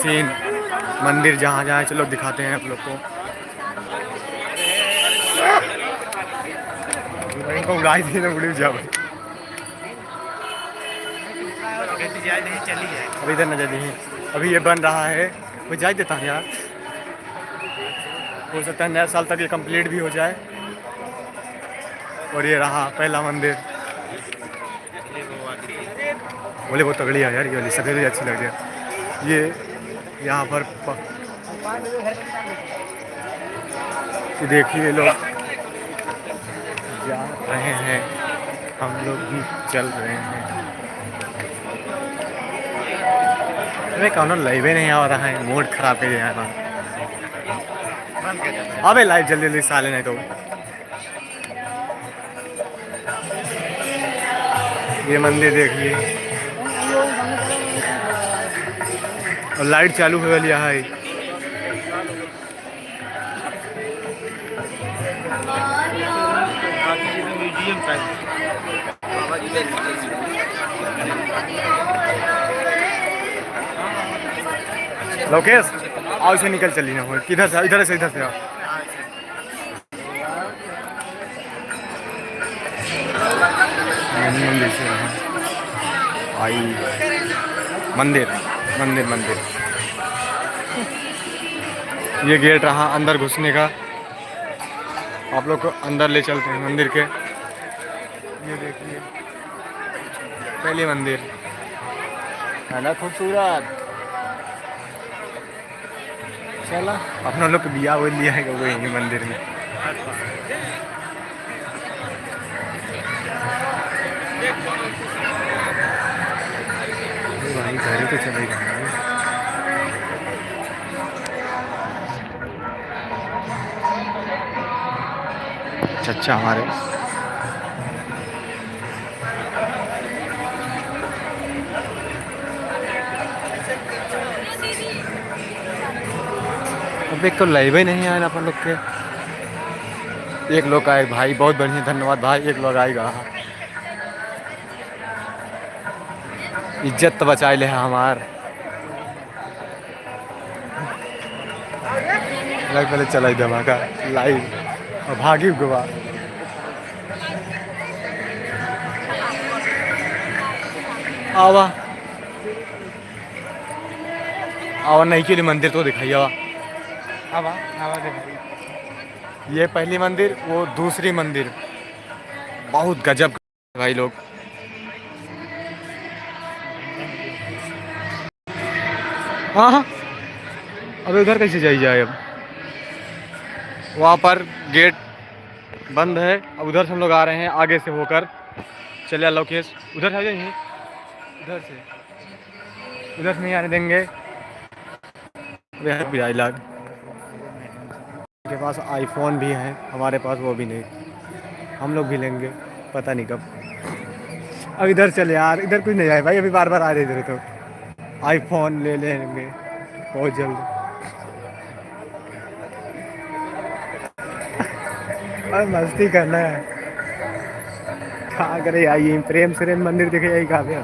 Scene मंदिर जहाँ जहाँ चलो दिखाते हैं आप लोग को। इनको उड़ाई थी ना उड़ी जा अभी इधर नजर नहीं। अभी ये बन रहा है, वो जाए देता है यार। हो सकता है नया साल तक ये कंप्लीट भी हो जाए। और ये रहा पहला मंदिर। बोले बहुत तगड़ी है यार, ये वाली सफेद अच्छी लग रही है। ये यहाँ पर ये देखिए लोग जा रहे हैं, हम लोग भी चल रहे हैं। अरे कौन लाइव नहीं आ रहा है, मूड खराब कर दिया है। अबे लाइव जल्दी जल्दी साले नहीं तो। ये मंदिर देखिए और लाइट चालू हो लिया है। लोकेश आओ से निकल चली ना हो, किधर से इधर से आओ। मंदिर से आई मंदिर मंदिर मंदिर। ये गेट रहा अंदर घुसने का। आप लोग को अंदर ले चलते हैं मंदिर के। ये देखिए पहले मंदिर है ना खूबसूरत। चला अपना लोग बिया वो लिया है वो यही मंदिर में। भाई घर तो चले जाएंगे। अच्छा हमारे अब एक तो लाइव ही नहीं आया अपन लोग के। एक लोग आए भाई, बहुत बढ़िया धन्यवाद भाई। एक लोग आएगा, इज्जत तो बचाए ले हमार। पहले चला धमाका लाइव और भागी गोवा। आवा आवा नहीं के लिए मंदिर तो दिखाई आवा। आवा आवा दिखाई। ये पहली मंदिर, वो दूसरी मंदिर। बहुत गजब भाई लोग। हाँ हाँ अब उधर कैसे जाए अब वहाँ पर गेट बंद है। अब उधर से हम लोग आ रहे हैं आगे से होकर। चलिए लोकेश उधर से जाएंगे, उधर से नहीं आने देंगे। लाग के पास आईफोन भी है, हमारे पास वो भी नहीं। हम लोग भी लेंगे पता नहीं कब। अब इधर चले यार, इधर कुछ नहीं आए भाई। अभी बार बार आ रहे इधर तो आईफोन ले लेंगे बहुत जल्द। और मस्ती करना है क्या करे यार। ये प्रेम श्रेम मंदिर देखे यही कहा पे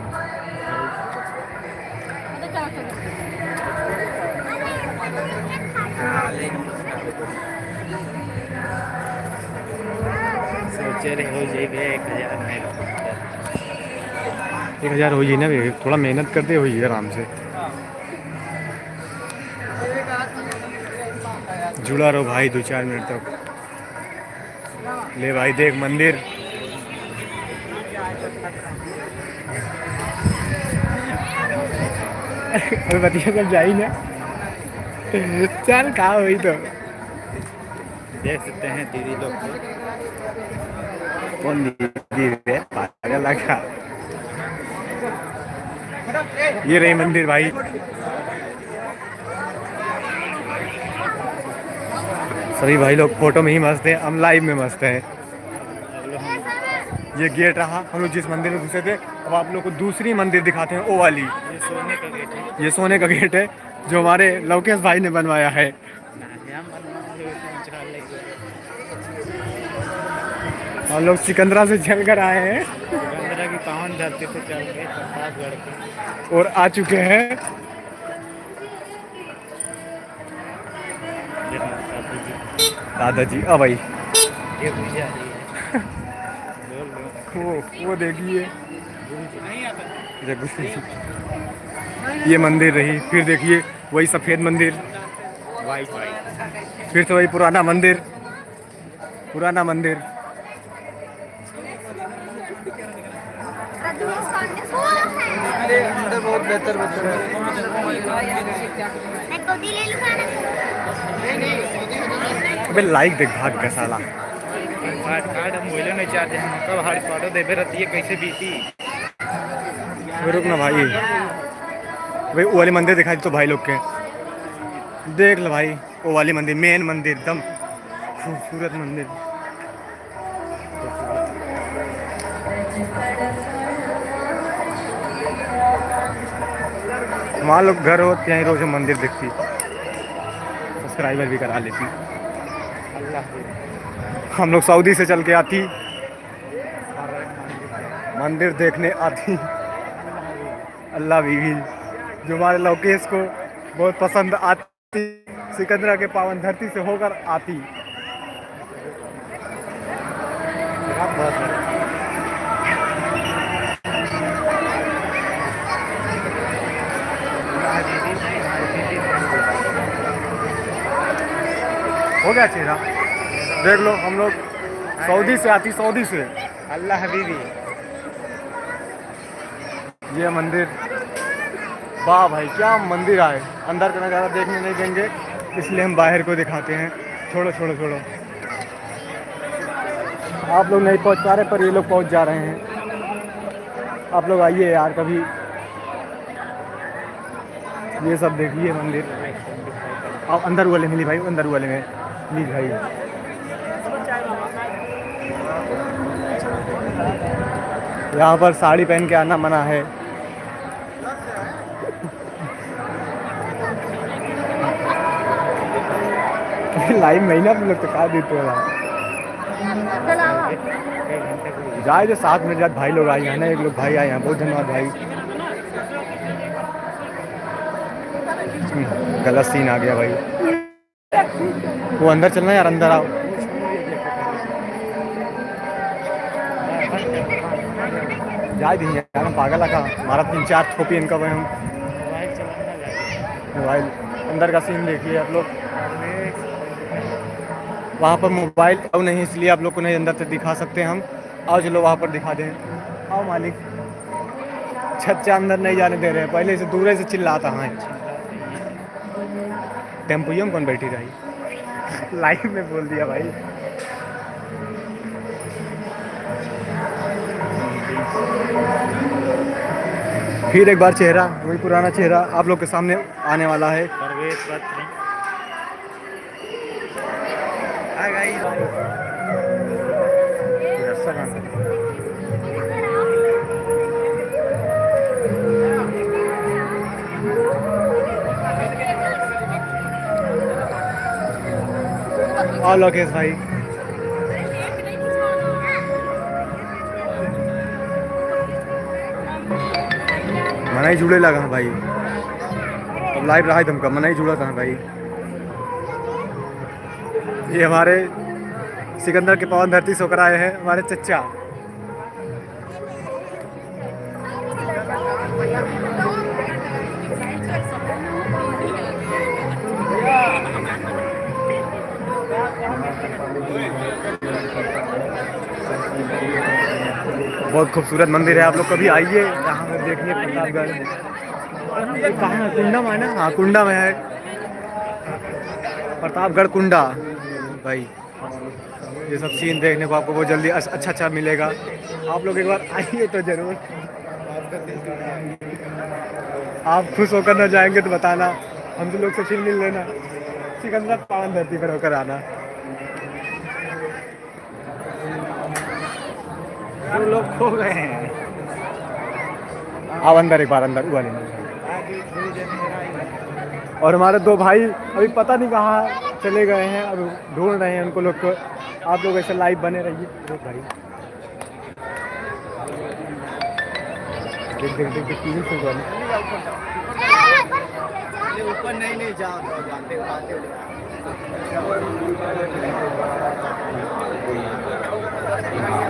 सोचे रहे हो जाइए 1000 हो जाए ना भाई। थोड़ा मेहनत करते हो आराम से। जुड़ा रहो भाई 2-4 मिनट तक। ले भाई देख मंदिर। अरे बतिया सब जाई ना। चल कहा हुई तो देख सकते हैं दीदी लोग को। कौन दीदी है पागल लगा। ये रही मंदिर भाई। सभी भाई लोग फोटो में ही मस्त हैं, हम लाइव में मस्त हैं। ये गेट रहा, हम लोग जिस मंदिर में घुसे थे। अब आप लोग को दूसरी मंदिर दिखाते हैं, वो वाली। ये सोने का गेट है। ये सोने का गेट है जो हमारे लोकेश भाई ने बनवाया है। हम लोग सिकंदरा से चल कर आए हैं। सिकंदरा की पावन धरती से चल के प्रतापगढ़ और आ चुके हैं दादाजी अब भाई ये मुझे आ रही है। वो देखिए जगू ये मंदिर रही, फिर देखिए वही सफ़ेद मंदिर, वाइट वाइट। फिर से वही पुराना मंदिर, पुराना मंदिर। अंदर बहुत बेहतर बेहतर है। अबे लाइक देख भाग का साला। कार्ड हम बोले नहीं चाहते हैं, कब हर फोटो देवे रहती है कैसे बीती। रुक ना भाई, भाई वो वाली मंदिर दिखाई तो भाई लोग के देख लो भाई, वो वाली मंदिर मेन मंदिर एकदम खूबसूरत मंदिर। वहाँ लोग घर होते हैं रोज मंदिर देखती, सब्सक्राइबर भी करा लेती। हम लोग सऊदी से चल के आती, मंदिर देखने आती। अल्लाह बीवी जो हमारे लोकेश को बहुत पसंद आती, सिकंदरा के पावन धरती से होकर आती। हो गया चेहरा देख लो, हम लोग सऊदी से आती, सऊदी से। अल्लाह हबीबी। ये मंदिर, वाह भाई क्या मंदिर आए। अंदर का नज़ारा देखने नहीं देंगे इसलिए हम बाहर को दिखाते हैं। छोड़ो छोड़ो छोड़ो, आप लोग नहीं पहुंच पा रहे पर ये लोग पहुंच जा रहे हैं। आप लोग आइए यार कभी, ये सब देखिए मंदिर। आप अंदर वाले मिली भाई, अंदर वाले में प्लीज भाई। यहाँ पर साड़ी पहन के आना मना है। लाइव महीना आप लोग तो खा देते हो जाए जो 7 मिनट बाद भाई लोग आए हैं ना, एक लोग भाई आए हैं, बहुत धन्यवाद भाई। गलत सीन आ गया भाई, वो अंदर चलना यार, अंदर आओ। जाए दी यार, हम पागल लगा हमारा 3-4 थोपी इनका भाई। हम मोबाइल अंदर का सीन देखिए आप लोग, वहाँ पर मोबाइल अब नहीं इसलिए आप लोग को नहीं अंदर से दिखा सकते हम। आओ चलो वहाँ पर दिखा दें। आओ मालिक, छत से अंदर नहीं जाने दे रहे हैं, पहले से दूर से चिल्लाता है। टेम्पोइयो में कौन बैठी रही, लाइव में बोल दिया भाई। फिर एक बार चेहरा, वही पुराना चेहरा आप लोग के सामने आने वाला है। प्रवेश पत्र। और लोकेश भाई मना ही जुड़े लगा भाई, अब लाइव रहा है तुमका मना ही जुड़ा था भाई। ये हमारे सिकंदर के पावन धरती से होकर आए हैं हमारे चच्चा। बहुत खूबसूरत मंदिर है, आप लोग कभी आइए यहाँ पर देखिए। प्रतापगढ़ कहाँ, कुंडा में है ना? हाँ कुंडा में है, प्रतापगढ़ कुंडा भाई। ये सब सीन देखने को आपको बहुत जल्दी अच्छा अच्छा मिलेगा। आप लोग एक बार आइए तो ज़रूर, आप खुश होकर ना जाएंगे तो बताना, हम तो लोग से फिर मिल लेना। सिकंदर पावन धरती पर होकर आना। जो लोग खो गए हैं, आओ अंदर एक बार, अंदर वाले में। और हमारे 2 भाई अभी पता नहीं कहाँ चले गए हैं, अब ढूंढ रहे हैं उनको लोग को। आप लोग ऐसे लाइव बने रहिए। दो भाई देख देख देख टीवी से ऊपर नहीं जाओ।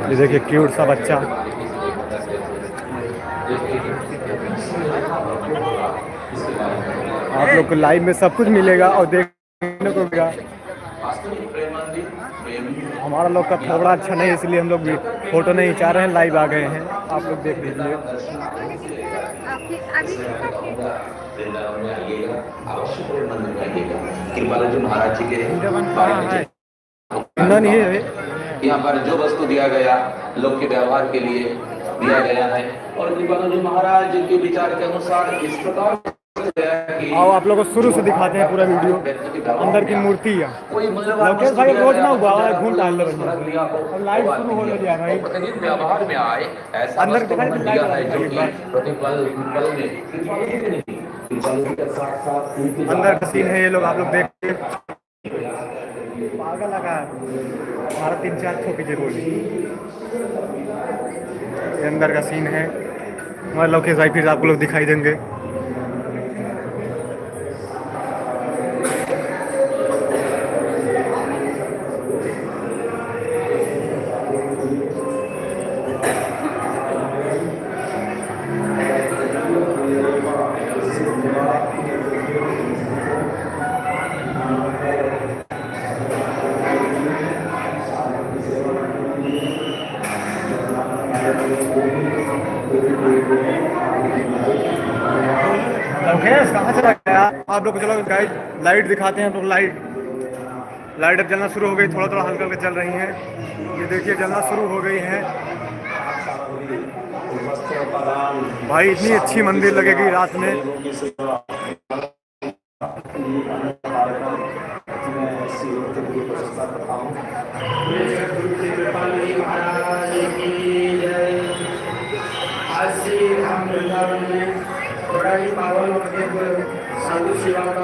ये देखिए क्यूट सा बच्चा। आप लोग को लाइव में सब कुछ मिलेगा और देखने को मिलेगा। हमारा लोग का थोड़ा अच्छा नहीं, इसलिए हम लोग भी फोटो नहीं खिंचा रहे हैं, लाइव आ गए हैं। आप लोग देख लीजिए। कृपालु महाराज जी के नहीं है यहाँ पर जो वस्तु दिया गया लोग के व्यवहार के लिए दिया गया है और कृपालु महाराज के विचार के अनुसार इस प्रकार आओ आप लोगों को शुरू से दिखाते हैं पूरा वीडियो। अंदर की मूर्ति है। लोकेश भाई रोज ना हुआ घूम डाल अब लाइव शुरू होने जा रहा है। व्यवहार में आए ऐसा अंदर दिया है जो कि प्रतिपल अंदर का सीन है ये लोग आप लोग देखते पागल लगा हमारा 3-4 ठोकी जे बोली। ये अंदर का सीन है। हमारे लोकेश भाई फिर आपको लोग दिखाई देंगे। लोकेश कहाँ चला गया? आप लोग को चलो गाइड लाइट दिखाते हैं। हम लोग लाइट अब जलना शुरू हो गई, थोड़ा थोड़ा हल्का हल्का चल रही हैं। ये देखिए जलना शुरू हो गई है। भाई इतनी अच्छी मंदिर लगेगी रात में।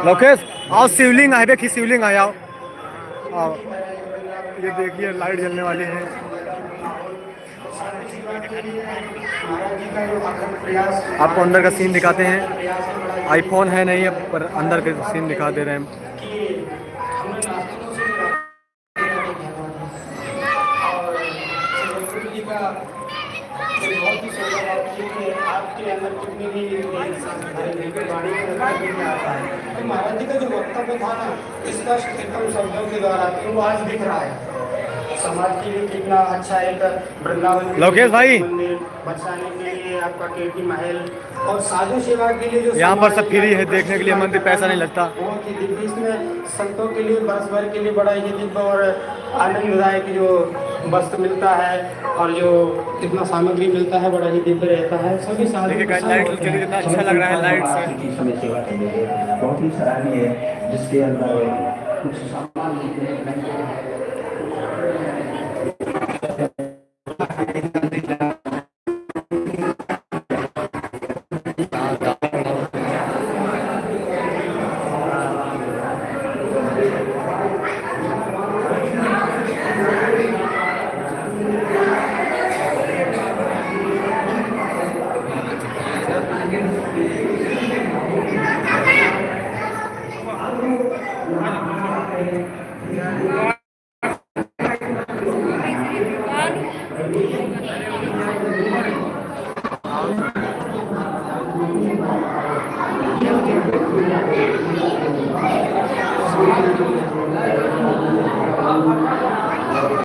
लोकेश आओ शिवलिंग आए देखिए, शिवलिंग आए आओ। ये देखिए लाइट जलने वाली है। आपको अंदर का सीन दिखाते हैं। आईफोन है नहीं है पर अंदर के सीन दिखा दे रहे हैं। महाराज जी का जो वक्तव्य था ना, इसका एकदम शब्दों के द्वारा वो आज दिख रहा है। समाज के लिए कितना अच्छा एक वृंदावन लोकेश भाई बचाने के लिए आपका कीर्ति महल और साधु सेवा के लिए जो यहाँ पर सब फ्री है देखने के लिए, मंदिर पैसा नहीं लगता। बहुत ही दिव्य, इसमें संतों के लिए वर्ष भर के लिए बड़ा ही दिव्य और आनंददायक जो वस्त्र मिलता है और जो इतना सामग्री मिलता है बड़ा ही दिव्य रहता है। सभी साधु लाइट कितना अच्छा लग रहा है लाइट से। सेवा के लिए बहुत ही सराहनीय है, जिसके अंदर कुछ सामान